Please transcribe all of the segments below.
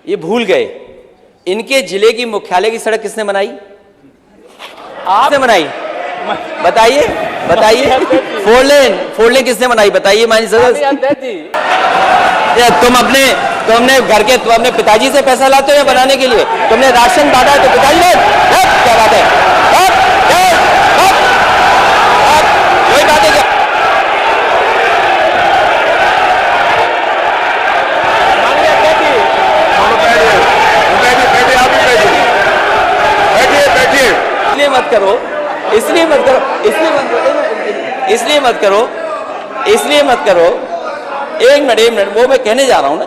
ये भूल गए। इनके जिले की मुख्यालय की सड़क किसने बनाई? आपने बनाई? बताइए बताइए। फोर लेन किसने बनाई बताइए? माननीय सदस्य, तुमने घर के तुम अपने पिताजी से पैसा लाते हो या बनाने के लिए? तुमने राशन बांटा है तो पिताजी ने? क्या बात है? वही बात है क्या? इसलिए मत करो, इसलिए मत करो, इसलिए मत करो, इसलिए मत करो, इसलिए मत करो। एक मिनट, वो मैं कहने जा रहा हूं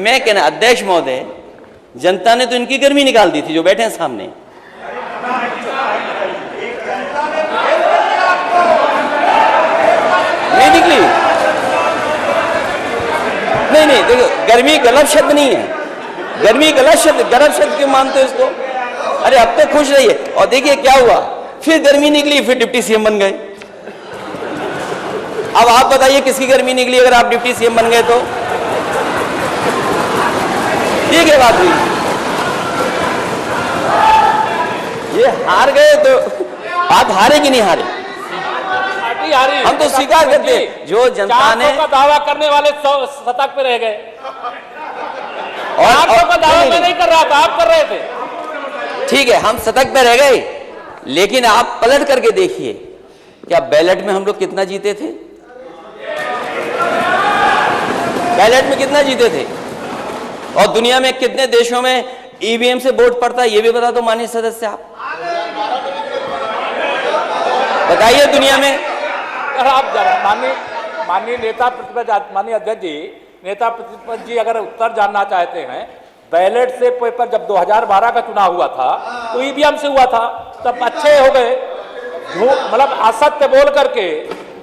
मैं कहना, अध्यक्ष महोदय, जनता ने तो इनकी गर्मी निकाल दी थी जो बैठे हैं सामने। नहीं निकली? नहीं, देखो, गर्मी गलत शब्द नहीं है। गर्मी गलत शब्द क्यों मानते हो इसको? अरे अब तो खुश रहिए। और देखिए क्या हुआ, फिर गर्मी निकली, फिर डिप्टी सीएम बन गए। अब आप बताइए किसकी गर्मी निकली अगर आप डिप्टी सीएम बन गए तो? ठीक है, बात हुई। ये हार गए तो बात हारे कि नहीं हारे? हम तो स्वीकार करते हैं जो जनता ने का दावा करने वाले सतर्क पे रह गए। और का दावा मैं नहीं कर रहा था, आप कर रहे थे। ठीक है, हम सतर्क पे रह गए, लेकिन आप पलट करके देखिए, क्या बैलेट में हम लोग कितना जीते थे? बैलेट में कितना जीते थे? और दुनिया में कितने देशों में ईवीएम से वोट पड़ता है, ये भी बता दो माननीय सदस्य आप। बताइए दुनिया में। आप माननीय नेता प्रतिपक्ष, माननीय अध्यक्ष जी, नेता प्रतिपक्ष जी अगर उत्तर जानना चाहते हैं, बैलेट से पेपर जब 2012 का चुनाव हुआ था तो ईवीएम से हुआ था, तब अच्छे हो गए। मतलब असत्य बोल करके,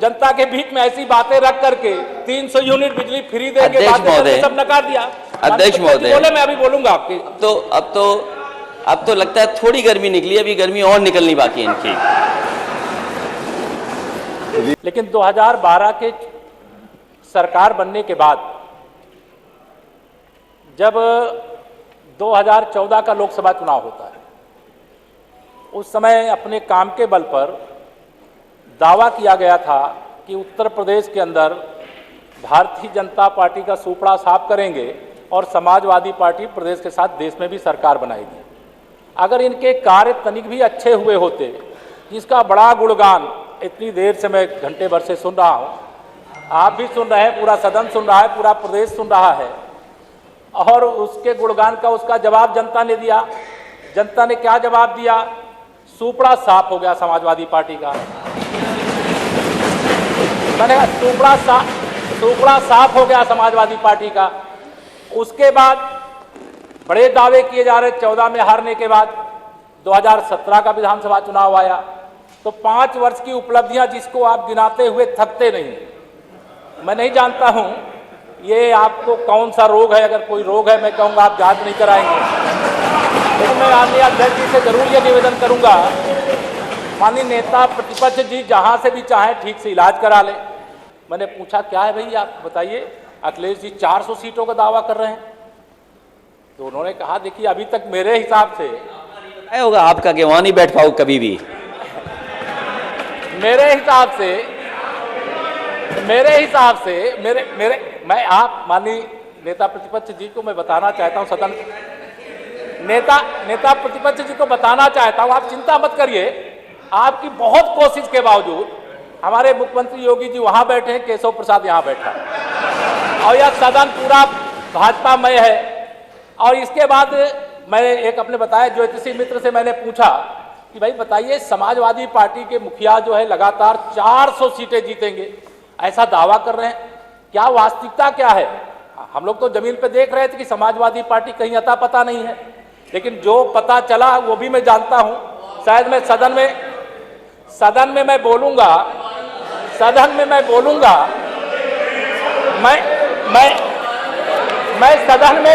जनता के बीच में ऐसी बातें रख करके 300 यूनिट बिजली फ्री देंगे, सब नकार दिया। अध्यक्ष महोदय बोले, मैं अभी बोलूंगा आपके। अब तो लगता है थोड़ी गर्मी निकली, अभी गर्मी और निकलनी बाकी है इनकी। लेकिन 2012 के सरकार बनने के बाद जब 2014 का लोकसभा चुनाव होता है, उस समय अपने काम के बल पर दावा किया गया था कि उत्तर प्रदेश के अंदर भारतीय जनता पार्टी का सुपड़ा साफ करेंगे और समाजवादी पार्टी प्रदेश के साथ देश में भी सरकार बनाएगी। अगर इनके कार्य तनिक भी अच्छे हुए होते, जिसका बड़ा गुणगान इतनी देर से मैं घंटे भर से सुन रहा हूँ, आप भी सुन रहे हैं, पूरा सदन सुन रहा है, पूरा प्रदेश सुन रहा है, और उसके गुणगान का उसका जवाब जनता ने दिया। जनता ने क्या जवाब दिया? सुपड़ा साफ हो गया समाजवादी पार्टी का। मैंने कहा सुपड़ा साफ हो गया समाजवादी पार्टी का। उसके बाद बड़े दावे किए जा रहे। 14 में हारने के बाद 2017 का विधानसभा चुनाव आया तो 5 वर्ष की उपलब्धियां जिसको आप गिनाते हुए थकते नहीं। मैं नहीं जानता हूं ये आपको कौन सा रोग है। अगर कोई रोग है, मैं कहूँगा आप जांच नहीं कराएंगे। लेकिन मैं माननीय अध्यक्ष जी से जरूर ये निवेदन करूंगा, माननीय नेता प्रतिपक्ष जी जहां से भी चाहें ठीक से इलाज करा ले। मैंने पूछा क्या है भाई, आप बताइए। अखिलेश जी 400 सीटों का दावा कर रहे हैं, तो उन्होंने कहा देखिए अभी तक मेरे हिसाब से होगा आपका कि वहां नहीं बैठ पाओ कभी भी। मेरे हिसाब से मैं आप माननीय नेता प्रतिपक्ष जी को मैं बताना चाहता हूं, सदन नेता प्रतिपक्ष जी को बताना चाहता हूं, आप चिंता मत करिए। आपकी बहुत कोशिश के बावजूद हमारे मुख्यमंत्री योगी जी वहां बैठे हैं, केशव प्रसाद यहां बैठा है, और यह सदन पूरा भाजपामय है। और इसके बाद मैंने एक अपने बताया ज्योतिषी मित्र से मैंने पूछा कि भाई बताइए, समाजवादी पार्टी के मुखिया जो है लगातार 400 सीटें जीतेंगे, ऐसा दावा कर रहे हैं, क्या वास्तविकता क्या है? हम लोग तो जमीन पे देख रहे थे कि समाजवादी पार्टी कहीं अता पता नहीं है, लेकिन जो पता चला वो भी मैं जानता हूं। शायद मैं सदन में मैं बोलूंगा, मैं सदन में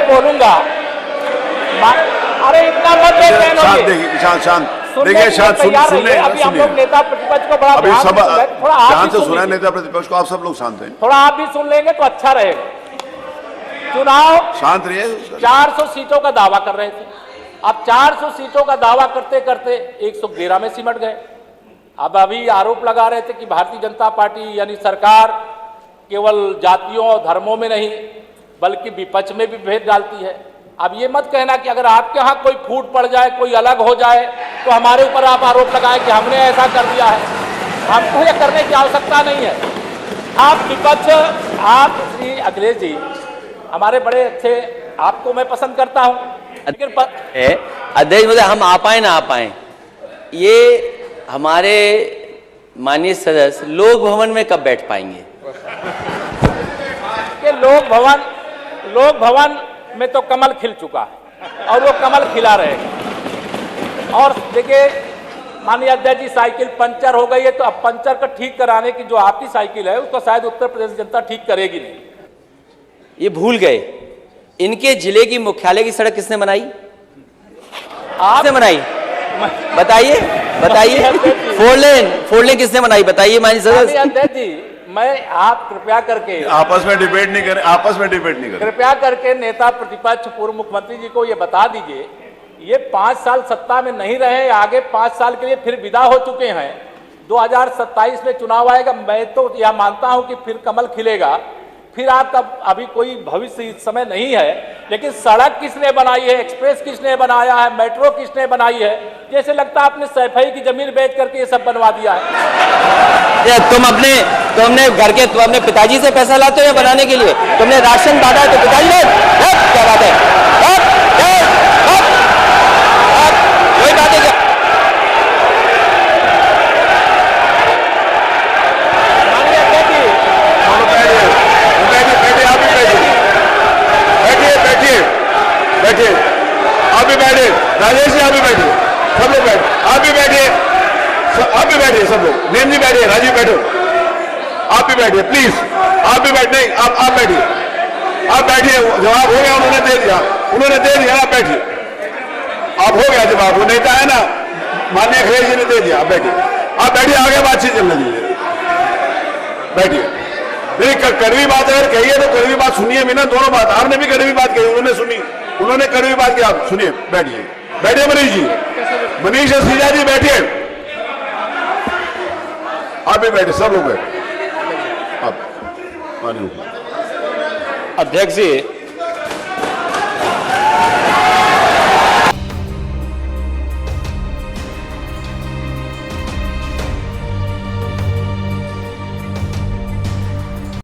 बोलूंगा। अरे इतना मत शांत देखिए, शांत सुनिए। अभी हम लोग नेता प्रतिपक्ष को बड़ा ध्यान से सुना। नेता प्रतिपक्ष को आप सब लोग शांत हैं, थोड़ा आप भी सुन लेंगे तो अच्छा रहेगा। चुनाव शांत रहिए। 400 सीटों का दावा कर रहे थे। अब 400 सीटों का दावा करते करते 111 में सिमट गए। अब अभी आरोप लगा रहे थे कि भारतीय जनता पार्टी यानी सरकार केवल जातियों और धर्मों में नहीं बल्कि विपक्ष में भी भेद डालती है। अब ये मत कहना कि अगर आपके यहाँ कोई फूट पड़ जाए, कोई अलग हो जाए तो हमारे ऊपर आप आरोप लगाएं कि हमने ऐसा कर दिया है। हमको ये करने की आवश्यकता नहीं है। आप विपक्ष, आप श्री अखिलेश जी हमारे बड़े अच्छे, आपको मैं पसंद करता हूं, लेकिन अध्यक्ष महोदय, हम आ पाए ना आ पाए, ये हमारे माननीय सदस्य लोक भवन में कब बैठ पाएंगे? कि लोक भवन में तो कमल खिल चुका है और वो कमल खिला रहेगा। और देखिए माननीय अध्यक्ष जी, साइकिल पंचर हो गई है तो अब पंचर का ठीक कराने की जो आपकी साइकिल है उसको शायद उत्तर प्रदेश जनता ठीक करेगी नहीं। ये भूल गए, इनके जिले की मुख्यालय की सड़क किसने बनाई? आपने बनाई? बताइए बताइए। फोर लेन किसने बनाई बताइए माननीय सदस्य? अध्यक्ष जी, मैं आप कृपया करके आपस में डिबेट नहीं करें, आपस में डिबेट नहीं करें। कृपया करके नेता प्रतिपक्ष पूर्व मुख्यमंत्री जी को ये बता दीजिए, ये 5 साल सत्ता में नहीं रहे, आगे 5 साल के लिए फिर विदा हो चुके हैं। 2027 में चुनाव आएगा, मैं तो यह मानता हूं कि फिर कमल खिलेगा। फिर आपका अभी कोई भविष्य इस समय नहीं है, लेकिन सड़क किसने बनाई है, एक्सप्रेस किसने बनाया है, मेट्रो किसने बनाई है? जैसे लगता है आपने सैफई की जमीन बेच करके ये सब बनवा दिया है। तुम अपने पिताजी से पैसा लाते हो या बनाने के लिए? तुमने राशन बांटा है तो पिताजी ने? क्या बात है? कोई बात है क्या? बैठिए, आप भी बैठिए, राजेश जी आप भी बैठिए, सब लोग बैठे, आप भी बैठिए, आप भी बैठिए, सब लोग, नेम जी बैठिए, राजीव बैठो, आप भी बैठिए प्लीज, आप भी बैठ नहीं, आप बैठिए, आप बैठिए, जवाब हो गया, उन्होंने दे दिया, आप बैठिए, आप हो गया जवाब, वो नेता है ना माननीय अखिलेश जी ने दे दिया, आप बैठिए, आगे बातचीत चलने दीजिए, बैठिए। नहीं कड़वी बात अगर कही है तो कड़वी बात सुनिए भी ना, दोनों बात, आपने भी कड़वी बात कही, उन्होंने सुनी, उन्होंने कड़वी बात की, आप सुनिए, बैठिए मनीष जी, मनीष सिंहा जी बैठिए, आप भी बैठे, सब लोग बैठे। आप अध्यक्ष जी,